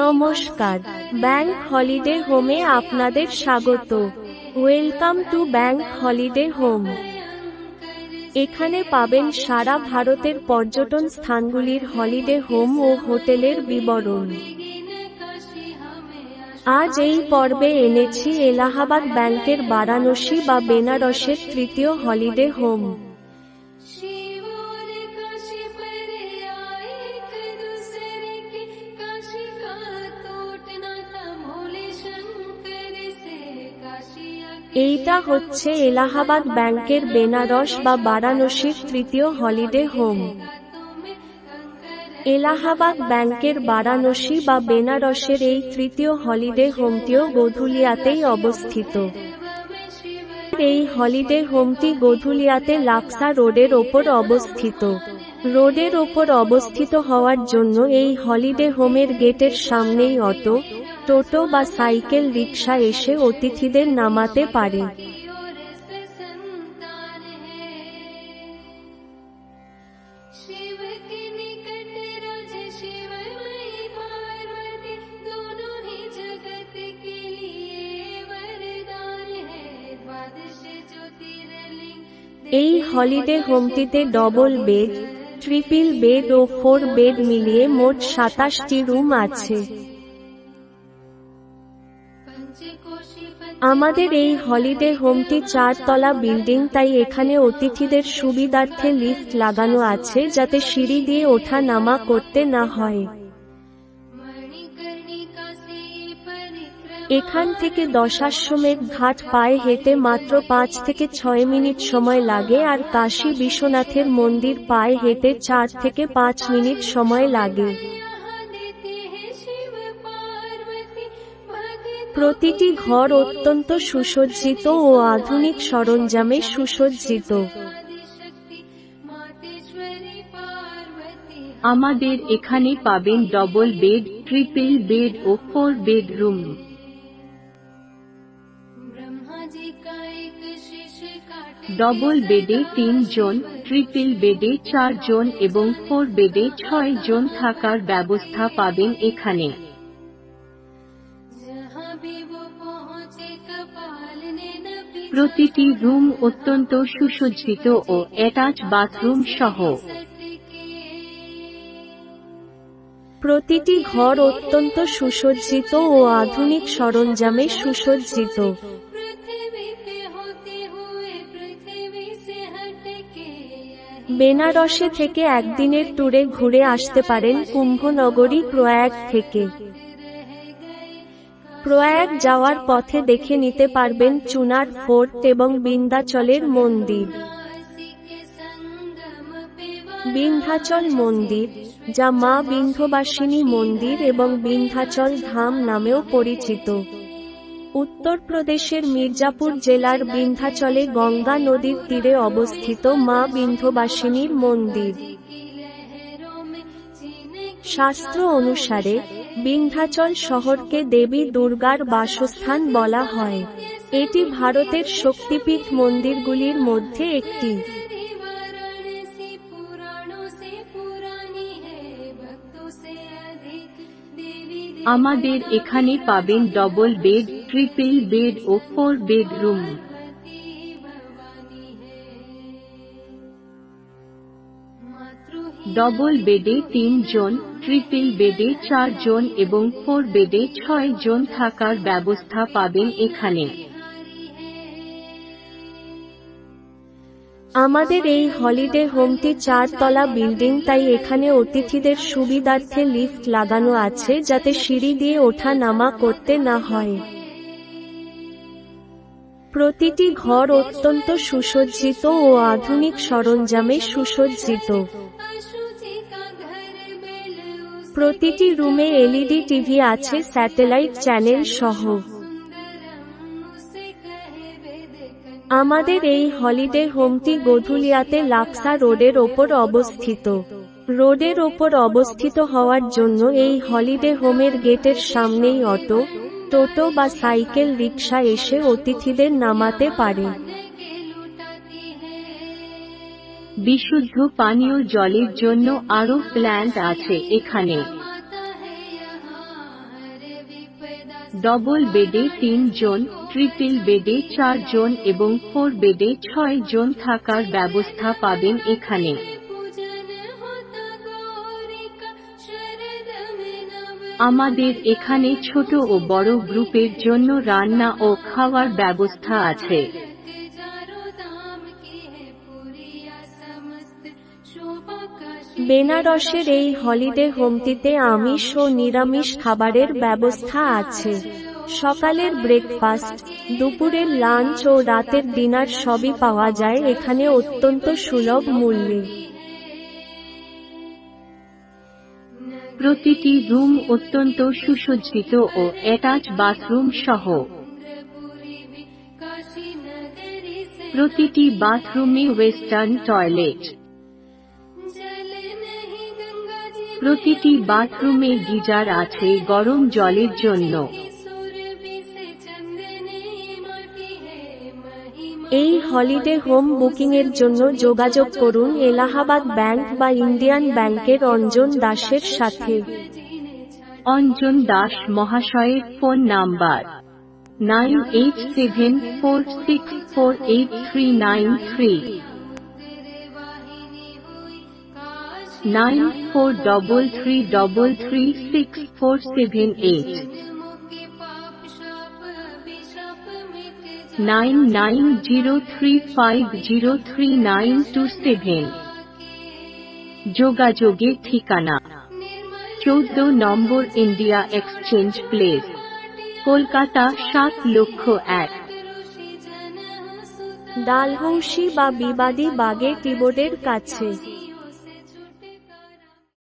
নমস্কার, bank holiday হোমে আপনাদের স্বাগত। Welcome to bank holiday home. এখানে পাবেন সারা ভারতের পর্যটন স্থানগুলির হলিডে হোম ও হোটেলের বিবরণ। আজ এই পর্বে এনেছি এলাহাবাদ ব্যাংকের বারাণসী বা বেনারসের তৃতীয় হলিডে হোম। এইটা হচ্ছে এলাহাবাদ ব্যাংকের বেনারস বা বারাণসীর তৃতীয় হলিডে হোম। এলাহাবাদ ব্যাংকের বারাণসী বা বেনারসের এই তৃতীয় হলিডে হোমটিও গোধুলিয়াতেই অবস্থিত। এই হলিডে হোমটি গোধুলিয়াতে লাক্সা রোডের ওপর অবস্থিত। রোডের ওপর অবস্থিত হওয়ার জন্য এই হলিডে হোমের গেটের সামনেই অটো, টোটো বা সাইকেল রিকশা এসে অতিথিদের নামাতে পারে। এই হলিডে হোমটিতে ডবল বেড, ট্রিপল বেড ও 4 বেড মিলিয়ে মোট 27টি রুম আছে। আমাদের এই হলিডে হোমটি 4 তলা বিল্ডিং, তাই এখানে অতিথিদের সুবিধার্থে লিফট লাগানো আছে যাতে সিঁড়ি দিয়ে ওঠা নামা করতে না হয়। এখান থেকে দশাশ্বমেধ ঘাট পায়ে হেঁটে মাত্র 5 থেকে 6 মিনিট সময় লাগে, আর কাশী বিশ্বনাথের মন্দির পায়ে হেঁটে 4 থেকে 5 মিনিট সময় লাগে। প্রতিটি ঘর অত্যন্ত সুসজ্জিত ও আধুনিক সরঞ্জামে সুসজ্জিত। আমাদের এখানে পাবেন ডবল বেড, ট্রিপল বেড ও 4 বেডরুম। ডবল বেডে 3 জন, ট্রিপল বেডে 4 জন এবং 4 বেডে 6 জন থাকার ব্যবস্থা পাবেন এখানে। প্রতিটি রুম অত্যন্ত সুসজ্জিত ও অ্যাটাচ বাথরুম সহ। প্রতিটি ঘর অত্যন্ত সুসজ্জিত ও আধুনিক সরঞ্জামে সুসজ্জিত। বেনারসে থেকে একদিনের ট্যুরে ঘুরে আসতে পারেন কুম্ভনগরী প্রয়াগ থেকে। প্রয়াগ যাওয়ার পথে দেখে নিতে পারবেন চুনার ফোর্ট এবং বিন্ধ্যাচলের মন্দির। বিন্ধ্যাচল মন্দির, যা মা বিন্ধ্যবাসিনী মন্দির এবং বিন্ধ্যাচল ধাম নামেও পরিচিত, উত্তরপ্রদেশের মির্জাপুর জেলার বিন্ধ্যাচলে গঙ্গা নদীর তীরে অবস্থিত মা বিন্ধ্যবাসিনীর মন্দির। শাস্ত্র অনুসারে বিন্ধ্যাচল শহরকে দেবী দুর্গার বাসস্থান বলা হয়। এটি ভারতের শক্তিপীঠ মন্দিরগুলির মধ্যে একটি। আমাদের এখানে পাবেন ডবল বেড, ট্রিপল বেড ও 4 বেডরুম। ডবল বেডে 3 জন, ট্রিপল বেডে 4 জন এবং 4 বেডে 6 জন থাকার ব্যবস্থা পাবেন এখানে। আমাদের এই হলিডে হোমটি 4 তলা বিল্ডিং, তাই এখানে অতিথিদের সুবিধার্থে লিফট লাগানো আছে যাতে সিঁড়ি দিয়ে ওঠা নামা করতে না হয়। প্রতিটি ঘর অত্যন্ত সুসজ্জিত ও আধুনিক সরঞ্জামে সুসজ্জিত। প্রতিটি রুমে এলইডি টিভি আছে স্যাটেলাইট চ্যানেল সহ। আমাদের এই হলিডে হোমটি গোধুলিয়াতে লাক্সা রোডের ওপর অবস্থিত। রোডের ওপর অবস্থিত হওয়ার জন্য এই হলিডে হোমের গেটের সামনেই অটো, টোটো বা সাইকেল রিকশা এসে অতিথিদের নামাতে পারে। বিশুদ্ধ পানীয় জলের জন্য আরও প্ল্যান্ট আছে এখানে। ডবল বেডে 3 জন, ট্রিপল বেডে 4 জন এবং 4 বেডে 6 জন থাকার ব্যবস্থা পাবেন এখানে। আমাদের এখানে ছোট ও বড় গ্রুপের জন্য রান্না ও খাওয়ার ব্যবস্থা আছে। বেনারসের এই হলিডে হোমটিতে আমিষ ও নিরামিষ খাবারের ব্যবস্থা আছে। সকালের ব্রেকফাস্ট, দুপুরের লাঞ্চ ও রাতের ডিনার সবই পাওয়া যায় এখানে অত্যন্ত সুলভ মূল্যে। প্রতিটি রুম অত্যন্ত সুসজ্জিত ও অ্যাটাচ বাথরুম সহ। প্রতিটি বাথরুমে ওয়েস্টার্ন টয়লেট। প্রতিটি বাথরুমে গিজার আছে গরম জলের জন্য। এই হলিডে হোম বুকিংয়ের জন্য যোগাযোগ করুন এলাহাবাদ ব্যাংক বা ইন্ডিয়ান ব্যাংকের অঞ্জন দাসের সাথে। অঞ্জন দাস মহাশয়ের ফোন নাম্বার 9874648393, 9433336478, 9903503927। যোগাযোগের ঠিকানা 14 নম্বর India exchange place, Kolkata 7,01,000। Dalhousie বা বিবাদী বাগে টিবোর্ডের কাছে।